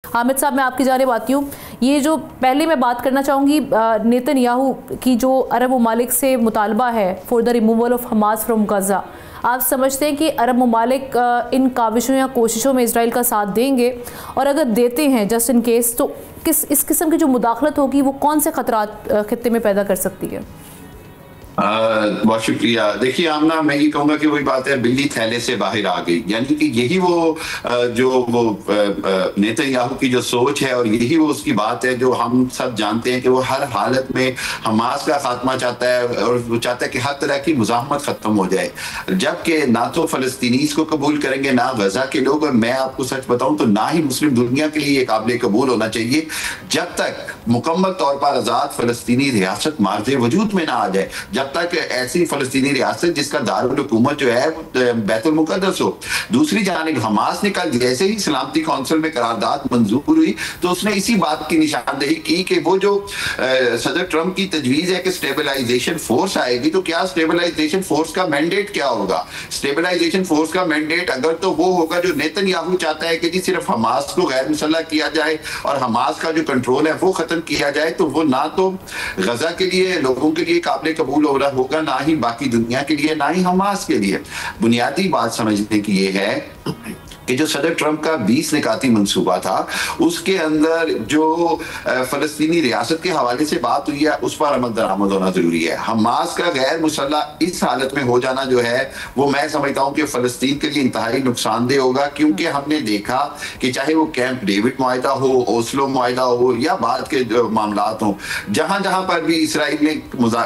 हामिद साहब, मैं आपकी जानिब आती हूँ। ये जो पहले मैं बात करना चाहूँगी नेतन्याहू की जो अरब ममालिक से मुतालबा है for the removal of Hamas from Gaza, आप समझते हैं कि अरब ममालिक इन काविशों या कोशिशों में इसराइल का साथ देंगे? और अगर देते हैं जस्ट इन केस, तो इस किस्म की जो मुदाखलत होगी वो कौन से खतरात खित्ते में पैदा कर सकती है? बहुत शुक्रिया। देखिए आमना, मैं ये कहूँगा कि वही बात है, बिल्ली थैले से बाहर आ गई। यानी कि यही वो नेतन्याहू की जो सोच है और यही वो उसकी बात है जो हम सब जानते हैं कि वो हर हालत में हमास का खात्मा चाहता है और वो चाहता है कि हर तरह की मुज़ाहमत खत्म हो जाए, जबकि ना तो फ़लस्तीनीज़ को कबूल करेंगे ना गजा के लोग। और मैं आपको सच बताऊं तो ना ही मुस्लिम दुनिया के लिए काबिल कबूल होना चाहिए जब तक मुकम्मल तौर पर आज़ाद फ़लस्तीनी रियासत मार्ज़े वजूद में ना आ जाए, जब तक ऐसी फ़लस्तीनी रियासत जिसका दारुल हुकूमत जो है वो बैतुल मुक़द्दस हो। दूसरी जानिब हमास ने कल जैसे ही सलामती कौंसिल में करारदाद मंजूर हुई तो उसने इसी बात की निशानदेही की कि वो जो सदर ट्रंप की तजवीज़ है कि स्टेबलाइजेशन फोर्स आएगी, तो क्या स्टेबलाइजेशन फोर्स का मैंडेट क्या होगा? स्टेबलाइजेशन फोर्स का मैंडेट अगर तो वो होगा जो नेतन्याहू चाहता है कि जी सिर्फ हमास को गैर मुसल्लह किया जाए और हमास का जो कंट्रोल है वो खत्म किया जाए, तो वो ना तो गजा के लिए लोगों के लिए काबिल कबूल हो रहा होगा, ना ही बाकी दुनिया के लिए, ना ही हमास के लिए। बुनियादी बात समझने की ये है कि जो सदर ट्रंप का 20 निकाती मंसूबा था उसके अंदर जो फलस्तीनी रियासत के हवाले से बात हुई है उस पर अमल दरामद होना जरूरी है। हमास का गैर मुसल्लह इस हालत में हो जाना जो है वो मैं समझता हूँ कि फलस्तीन के लिए इंतहाई नुकसानदेह होगा, क्योंकि हमने देखा कि चाहे वो कैंप डेविड मुआहिदा हो, ओस्लो मुआहिदा हो या बाद के जो मामलात हों, जहां जहां पर भी इसराइल ने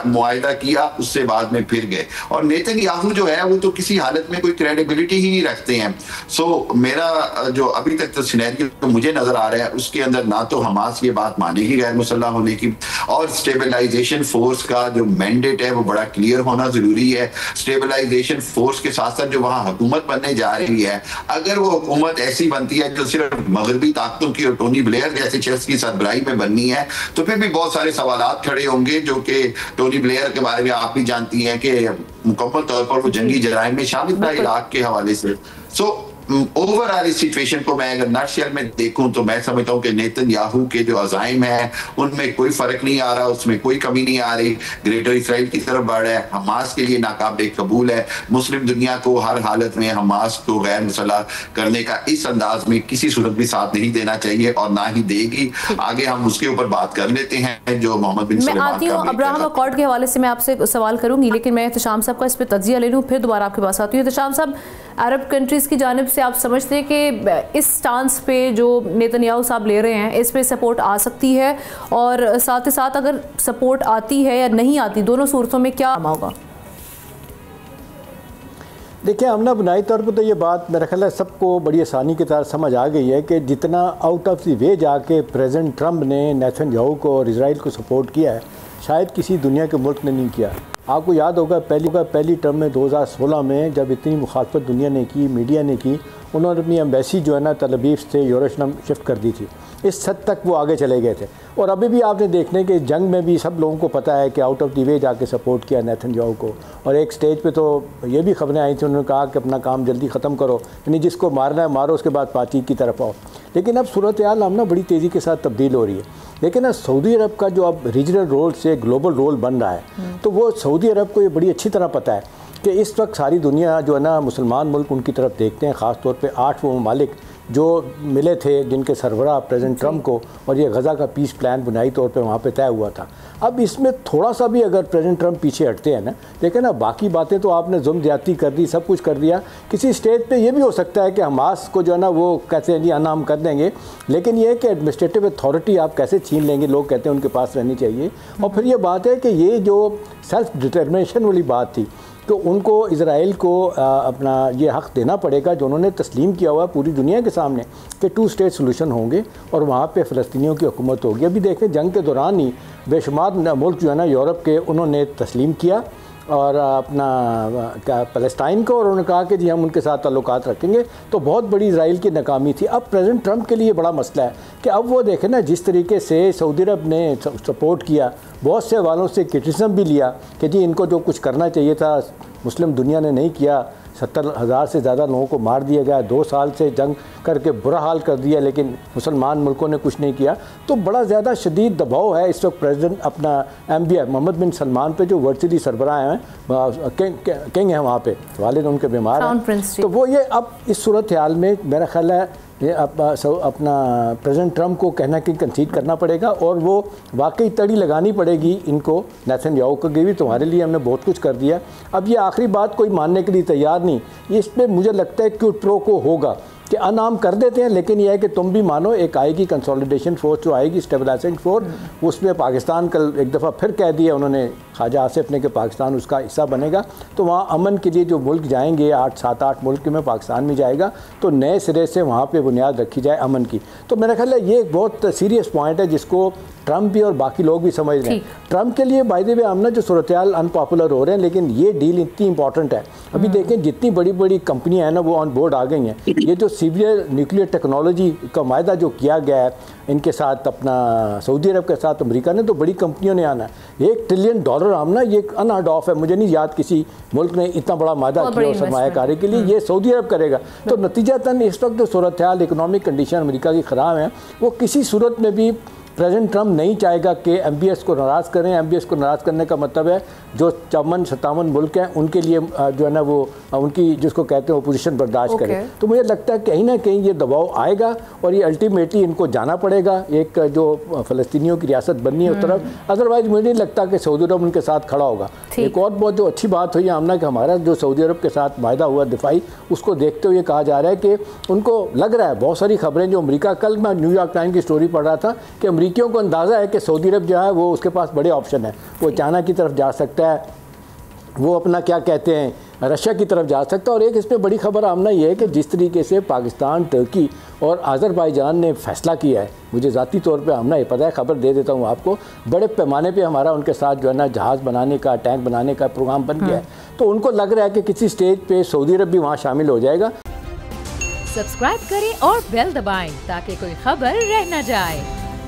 मुआहिदा किया उससे बाद में फिर गए। और नेतन्याहू जो है वो तो किसी हालत में कोई क्रेडिबिलिटी ही नहीं रखते हैं। सो मेरा जो अभी तक तो सिनेरियो तो मुझे नजर आ रहा है उसके अंदर ना तो हमास ये बात मानेगी गैर मुसल्लह होने की, और स्टेबलाइजेशन फोर्स का जो मैंडेट है वो बड़ा क्लियर होना जरूरी है। स्टेबलाइजेशन फोर्स के साथ साथ जो वहां हुकूमत बनने जा रही है, अगर वो हुकूमत ऐसी बनती है जो सिर्फ मगरबी ताकतों की और टोनी ब्लेयर जैसे शख्स की सरबराही में बननी है, तो फिर भी बहुत सारे सवालात खड़े होंगे, जो कि टोनी ब्लेयर के बारे में आप भी जानती हैं कि मुकम्मल तौर पर वो जंगी जराइम में शामिल था इराक के हवाले से। ओवरऑल इस सिचुएशन को मैं अगर नटशेल में देखूं तो मैं समझता हूं कि नेतन्याहू के जो अज़ाइम है उनमें कोई फर्क नहीं आ रहा, उसमें कोई कमी नहीं आ रही। ग्रेटर इसराइल की तरफ बढ़ रहा है, हमास के लिए नाकाबिल कबूल है। मुस्लिम दुनिया को हर हालत में हमास को गैर मुसल्लह करने का इस अंदाज में किसी सूरत भी साथ नहीं देना चाहिए और ना ही देगी। आगे हम उसके ऊपर बात कर लेते हैं जो मोहम्मद बिन सलमान का अब्राहम अकॉर्ड के हवाले से मैं आपसे सवाल करूंगी, लेकिन मैं एहतशाम साहब का इस पर तज्जिया ले लूँ, फिर दोबारा आपके पास आती हूँ। एहतशाम साहब, अरब कंट्रीज़ की जानिब से आप समझते हैं कि इस स्टांस पे जो नेतन्याहू साहब ले रहे हैं इस पे सपोर्ट आ सकती है? और साथ ही साथ अगर सपोर्ट आती है या नहीं आती, दोनों सूरतों में क्या होगा? देखिए हमने बुनियादी तौर पर तो ये बात मेरा ख्याल है सबको बड़ी आसानी के साथ समझ आ गई है कि जितना आउट ऑफ द वे जाके प्रेसिडेंट ट्रंप ने नेतन्याहू को और इजराइल को सपोर्ट किया है, शायद किसी दुनिया के मुल्क ने नहीं किया। आपको याद होगा पहली टर्म में 2016 में जब इतनी मुखालफत दुनिया ने की, मीडिया ने की, उन्होंने अपनी एम्बेसी जो है ना तल अवीव से यरूशलेम शिफ्ट कर दी थी। इस हद तक वो आगे चले गए थे। और अभी भी आपने देखने के जंग में भी सब लोगों को पता है कि आउट ऑफ द वे जाके सपोर्ट किया नेतन्याहू को। और एक स्टेज पे तो ये भी खबरें आई थी, उन्होंने कहा कि अपना काम जल्दी ख़त्म करो, यानी जिसको मारना है मारो, उसके बाद बातचीत की तरफ आओ। लेकिन अब सूरत हाल हम ना बड़ी तेज़ी के साथ तब्दील हो रही है। लेकिन सऊदी अरब का जो अब रीजनल रोल से ग्लोबल रोल बन रहा है, तो वो सऊदी अरब को ये बड़ी अच्छी तरह पता है कि इस वक्त सारी दुनिया जो है ना मुसलमान मुल्क उनकी तरफ देखते हैं। ख़ास तौर पे 8 वो ममालिक जो मिले थे जिनके सरबराह प्रेसिडेंट ट्रंप को, और ये गज़ा का पीस प्लान बुनियादी तौर पे वहाँ पे तय हुआ था। अब इसमें थोड़ा सा भी अगर प्रेसिडेंट ट्रंप पीछे हटते हैं ना, देखिए ना बाकी बातें तो आपने जुल्म ज्यादती कर दी, सब कुछ कर दिया। किसी स्टेज पे ये भी हो सकता है कि हमास को जो है ना वो कैसे नहीं अनाम कर देंगे, लेकिन ये है कि एडमिनिस्ट्रेटिव अथॉरिटी आप कैसे छीन लेंगे, लोग कहते हैं उनके पास रहनी चाहिए। और फिर ये बात है कि ये जो सेल्फ डिटर्मिनेशन वाली बात थी, तो उनको इजराइल को अपना ये हक़ देना पड़ेगा जो उन्होंने तस्लीम किया हुआ पूरी दुनिया के सामने कि 2 स्टेट सोल्यूशन होंगे और वहाँ पे फ़लस्तीनियों की हुकूमत होगी। अभी देखें जंग के दौरान ही बेशुमार मुल्क जो है ना यूरोप के, उन्होंने तस्लीम किया और अपना फ़लस्तीन को, और उन्होंने कहा कि जी हम उनके साथ ताल्लुकात रखेंगे। तो बहुत बड़ी इजराइल की नाकामी थी। अब प्रेसिडेंट ट्रंप के लिए बड़ा मसला है कि अब वो देखें ना जिस तरीके से सऊदी अरब ने सपोर्ट किया, बहुत से वालों से क्रिटिसिज्म भी लिया कि जी इनको जो कुछ करना चाहिए था मुस्लिम दुनिया ने नहीं किया, 70,000 से ज़्यादा लोगों को मार दिया गया, 2 साल से जंग करके बुरा हाल कर दिया, लेकिन मुसलमान मुल्कों ने कुछ नहीं किया। तो बड़ा ज़्यादा शदीद दबाव है इस वक्त प्रेसिडेंट अपना MBI मोहम्मद बिन सलमान पे, जो वर्चुअली सरबराह हैं, किंग हैं वहाँ पे, वालिद उनके बीमार हैं। तो वो ये अब इस सूरत हाल में मेरा ख्याल है ये अपना प्रेसिडेंट ट्रंप को कहना कि कंसीड करना पड़ेगा और वो वाकई तड़ी लगानी पड़ेगी इनको, नेतन्याहू को भी तुम्हारे लिए हमने बहुत कुछ कर दिया। अब ये आखिरी बात कोई मानने के लिए तैयार नहीं, इस पर मुझे लगता है क्विड प्रो को होगा कि अनाम कर देते हैं, लेकिन यह है कि तुम भी मानो एक आएगी कंसोलिडेशन फोर्स जो आएगी, स्टेबलाइजिंग फोर्स, उसमें पाकिस्तान कल एक दफ़ा फिर कह दिया उन्होंने ख्वाजा आसिफ ने कि पाकिस्तान उसका हिस्सा बनेगा, तो वहाँ अमन के लिए जो मुल्क जाएंगे 7-8 मुल्क में पाकिस्तान भी जाएगा, तो नए सिरे से वहाँ पे बुनियाद रखी जाए अमन की। तो मेरा ख्याल है ये एक बहुत सीरियस पॉइंट है जिसको ट्रंप भी और बाकी लोग भी समझ रहे हैं। ट्रंप के लिए बाय द वे हमने जो सूरत-ए-हाल अनपॉपुलर हो रहे हैं, लेकिन ये डील इतनी इंपॉर्टेंट है। अभी देखें जितनी बड़ी बड़ी कंपनियां हैं ना वो ऑन बोर्ड आ गई हैं। ये जो सीवियर न्यूक्लियर टेक्नोलॉजी का मायदा जो किया गया है इनके साथ, अपना सऊदी अरब के साथ अमेरिका ने, तो बड़ी कंपनियों ने आना है। $1 ट्रिलियन आमना, ये अनहर्ड ऑफ है, मुझे नहीं याद किसी मुल्क ने इतना बड़ा मायदा किया सरमायाकारी के लिए, ये सऊदी अरब करेगा। तो नतीजतन इस वक्त जो सूरत-ए-हाल इकोनॉमिक कंडीशन अमेरिका की ख़राब है, वो किसी सूरत में भी प्रेसिडेंट ट्रंप नहीं चाहेगा कि MBS को नाराज़ करें। MBS को नाराज़ करने का मतलब है जो 54-57 मुल्क हैं उनके लिए जो है ना वो उनकी जिसको कहते हैं अपोजिशन बर्दाश्त करें। तो मुझे लगता है कहीं ना कहीं ये दबाव आएगा और ये अल्टीमेटली इनको जाना पड़ेगा, एक जो फ़लस्तीनियों की रियासत बननी है उस तरफ। अदरवाइज मुझे नहीं लगता कि सऊदी अरब उनके साथ खड़ा होगा। एक और बहुत जो अच्छी बात हुई आमना कि हमारा जो सऊदी अरब के साथ वायदा हुआ दिफाई, उसको देखते हुए कहा जा रहा है कि उनको लग रहा है, बहुत सारी खबरें जो अमेरिका, कल मैं न्यूयॉर्क टाइम की स्टोरी पढ़ रहा था कि अमेरिकियों को अंदाज़ा है कि सऊदी अरब जो है वो उसके पास बड़े ऑप्शन है, वो चाइना की तरफ जा सकता है, वो अपना क्या कहते हैं रशिया की तरफ जा सकता है। और एक इसमें बड़ी खबर आमना ये है कि जिस तरीके से पाकिस्तान, तुर्की और अज़रबैजान ने फैसला किया है, मुझे ज़ाती तौर पे आमना ये पता है, खबर दे देता हूँ आपको, बड़े पैमाने पे हमारा उनके साथ जो है ना जहाज़ बनाने का, टैंक बनाने का प्रोग्राम बन गया है। तो उनको लग रहा है कि किसी स्टेज पे सऊदी अरब भी वहाँ शामिल हो जाएगा। सब्सक्राइब करें और बेल दबाएं ताकि कोई खबर रह न जाए।